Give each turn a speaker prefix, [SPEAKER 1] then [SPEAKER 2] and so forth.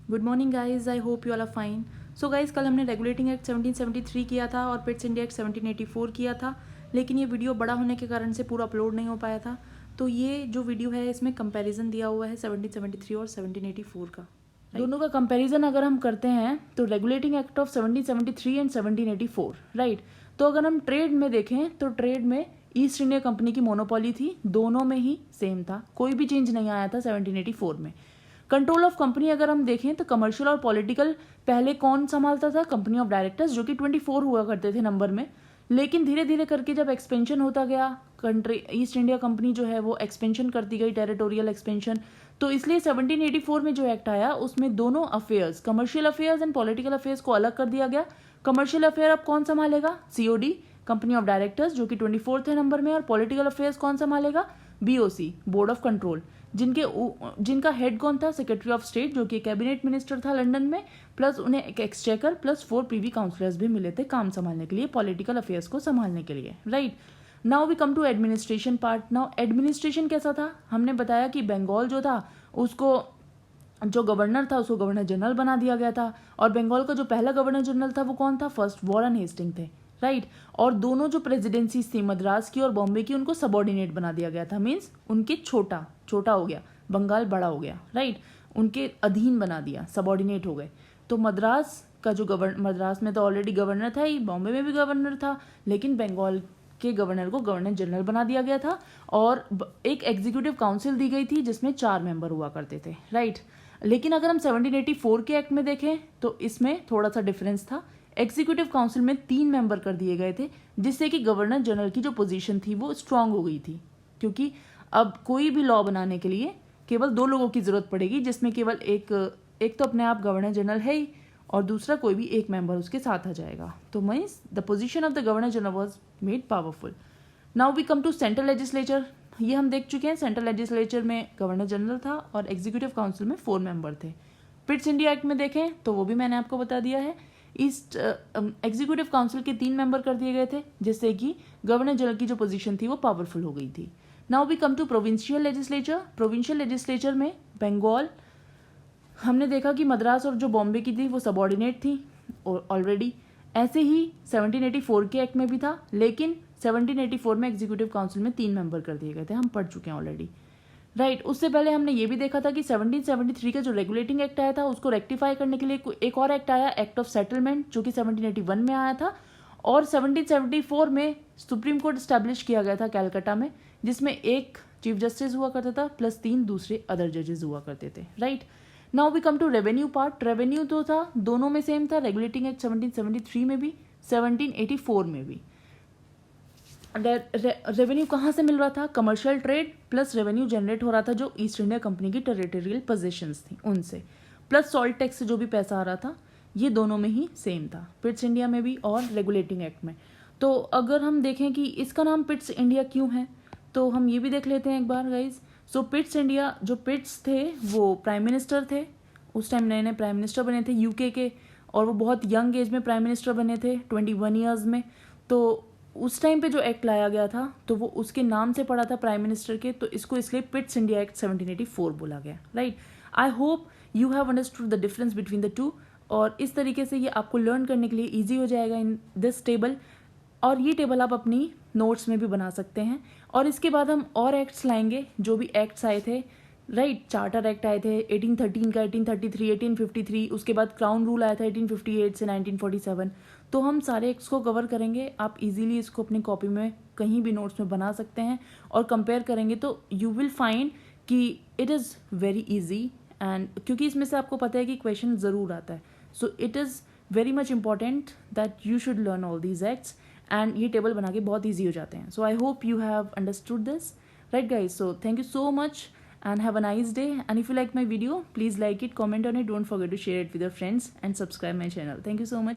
[SPEAKER 1] Good morning guys, I hope you all are fine. So guys, कल हमने regulating act 1773 किया था और पिट्स इंडिया एक्ट 1784 किया था, लेकिन ये वीडियो बड़ा होने के कारण से पूरा अपलोड नहीं हो पाया था। तो ये जो वीडियो है इसमें कंपैरिजन दिया हुआ है 1773 और 1784 का। दोनों का कंपैरिजन अगर हम करते हैं तो regulating act of 1773 and 1784, right. तो अगर हम ट्रेड में देखें तो ट्रेड में ईस्ट इंडिया कंपनी की मोनोपोली थी, दोनों में ही सेम था, कोई भी चेंज नहीं आया था 1784 में। कंट्रोल ऑफ कंपनी अगर हम देखें तो कमर्शियल और पॉलिटिकल पहले कौन संभालता था? कंपनी ऑफ डायरेक्टर्स, जो कि 24 हुआ करते थे नंबर में। लेकिन धीरे धीरे करके जब एक्सपेंशन होता गया, कंट्री ईस्ट इंडिया कंपनी जो है वो एक्सपेंशन करती गई, टेरिटोरियल एक्सपेंशन, तो इसलिए 1784 में जो एक्ट आया उसमें दोनों affairs, commercial affairs and political affairs को अलग कर दिया गया। कमर्शियल अफेयर अब कौन संभालेगा? सीओडी, कंपनी ऑफ डायरेक्टर्स, जो कि 24 नंबर में। और पॉलिटिकल अफेयर्स कौन संभालेगा? बीओसी, बोर्ड ऑफ कंट्रोल, जिनका हेड कौन था? सेक्रेटरी ऑफ स्टेट, जो कि कैबिनेट मिनिस्टर था लंदन में, प्लस उन्हें एक एक्सचेकर प्लस 4 प्रीवी काउंसलर्स भी मिले थे काम संभालने के लिए, पॉलिटिकल अफेयर्स को संभालने के लिए, right. Now we come to administration part. Now administration कैसा था? हमने बताया कि बंगाल जो था उसको, जो गवर्नर था उसको गवर्नर जनरल बना दिया गया था, और बंगाल का जो पहला गवर्नर जनरल था वो कौन था? फर्स्ट वॉरेन हेस्टिंग थे, राइट। और दोनों जो प्रेसिडेंसी थी, मद्रास की और बॉम्बे की, उनको सबॉर्डिनेट बना दिया गया था, मीन्स उनके छोटा हो गया, बंगाल बड़ा हो गया, राइट। उनके अधीन बना दिया, सबॉर्डिनेट हो गए। तो मद्रास का जो मद्रास में तो ऑलरेडी गवर्नर था ही, बॉम्बे में भी गवर्नर था, लेकिन बंगाल के गवर्नर को गवर्नर जनरल बना दिया गया था, और एक एग्जीक्यूटिव काउंसिल दी गई थी जिसमें 4 मेंबर हुआ करते थे, राइट। लेकिन अगर हम 1784 के एक्ट में देखें तो इसमें थोड़ा सा डिफरेंस था। एग्जीक्यूटिव काउंसिल में 3 मेंबर कर दिए गए थे, जिससे कि गवर्नर जनरल की जो पोजीशन थी वो स्ट्रांग हो गई थी, क्योंकि अब कोई भी लॉ बनाने के लिए केवल 2 लोगों की जरूरत पड़ेगी, जिसमें केवल एक तो अपने आप गवर्नर जनरल है ही, और दूसरा कोई भी एक मेंबर उसके साथ आ जाएगा। तो means the position of the governor general was made powerful. Now we come to central legislature. ये हम देख चुके हैं, सेंट्रल लेजिस्लेचर में गवर्नर जनरल था और एग्जीक्यूटिव काउंसिल में 4 मेंबर थे। पिट्स इंडिया एक्ट में देखें तो वो भी मैंने आपको बता दिया है। ईस्ट एग्जीक्यूटिव काउंसिल के 3 मेंबर कर दिए गए थे, जिससे कि गवर्नर जनरल की जो पोजीशन थी वो पावरफुल हो गई थी। Now we come to provincial legislature. Provincial legislature में बंगाल, हमने देखा कि मद्रास और जो बॉम्बे की थी वो सबॉर्डिनेट थी ऑलरेडी। ऐसे ही 1784 के एक्ट में भी था, लेकिन 1784 में एग्जीक्यूटिव काउंसिल में 3 मेंबर कर दिए गए थे, हम पढ़ चुके हैं ऑलरेडी, राइट। उससे पहले हमने ये भी देखा था कि 1773 का जो रेगुलेटिंग एक्ट आया था उसको रेक्टिफाई करने के लिए एक और एक्ट आया, एक्ट ऑफ सेटलमेंट, जो कि 1781 में आया था। और 1774 में सुप्रीम कोर्ट स्टैब्लिश किया गया था कैलकाटा में, जिसमें एक चीफ जस्टिस हुआ करता था प्लस 3 दूसरे अदर जजेस हुआ करते थे, right. Now we come to revenue part. Revenue तो था, दोनों में सेम था, रेगुलेटिंग एक्ट 1773 में भी, 1784 में भी। रेवेन्यू कहाँ से मिल रहा था? Commercial trade plus revenue generate हो रहा था जो ईस्ट इंडिया कंपनी की टेरिटोरियल पोजीशंस थी उनसे, प्लस सॉल्ट टैक्स से जो भी पैसा आ रहा था, ये दोनों में ही सेम था, पिट्स इंडिया में भी और रेगुलेटिंग एक्ट में। तो अगर हम देखें कि इसका नाम पिट्स इंडिया क्यों है, तो हम ये भी देख लेते हैं एक बार गाइज। सो पिट्स इंडिया, जो पिट्स थे वो प्राइम मिनिस्टर थे, उस टाइम नए नए प्राइम मिनिस्टर बने थे यूके के, और वो बहुत यंग एज में प्राइम मिनिस्टर बने थे, 21 ईयर्स में। तो उस टाइम पे जो एक्ट लाया गया था तो वो उसके नाम से पड़ा था, प्राइम मिनिस्टर के, तो इसको इसलिए पिट्स इंडिया एक्ट 1784 बोला गया, right. I hope you have understood the difference between the two, और इस तरीके से ये आपको लर्न करने के लिए ईजी हो जाएगा इन दिस टेबल, और ये टेबल आप अपनी नोट्स में भी बना सकते हैं। और इसके बाद हम और एक्ट्स लाएंगे, जो भी एक्ट्स आए थे, राइट। चार्टर एक्ट आए थे 1813 का, 1833, 1853, उसके बाद क्राउन रूल आया था 1858 से 1947। तो हम सारे एक्ट्स को कवर करेंगे, आप इजीली इसको अपनी कॉपी में कहीं भी नोट्स में बना सकते हैं, और कंपेयर करेंगे तो यू विल फाइंड कि it is very easy, and क्योंकि इसमें से आपको पता है कि क्वेश्चन ज़रूर आता है, so it is very much important that you should learn all these acts, and ये टेबल बना के बहुत ईजी हो जाते हैं। So I hope you have understood this, right guys? So thank you so much and have a nice day, and if you like my video please like it, comment on it, don't forget to share it with your friends and subscribe my channel. Thank you so much.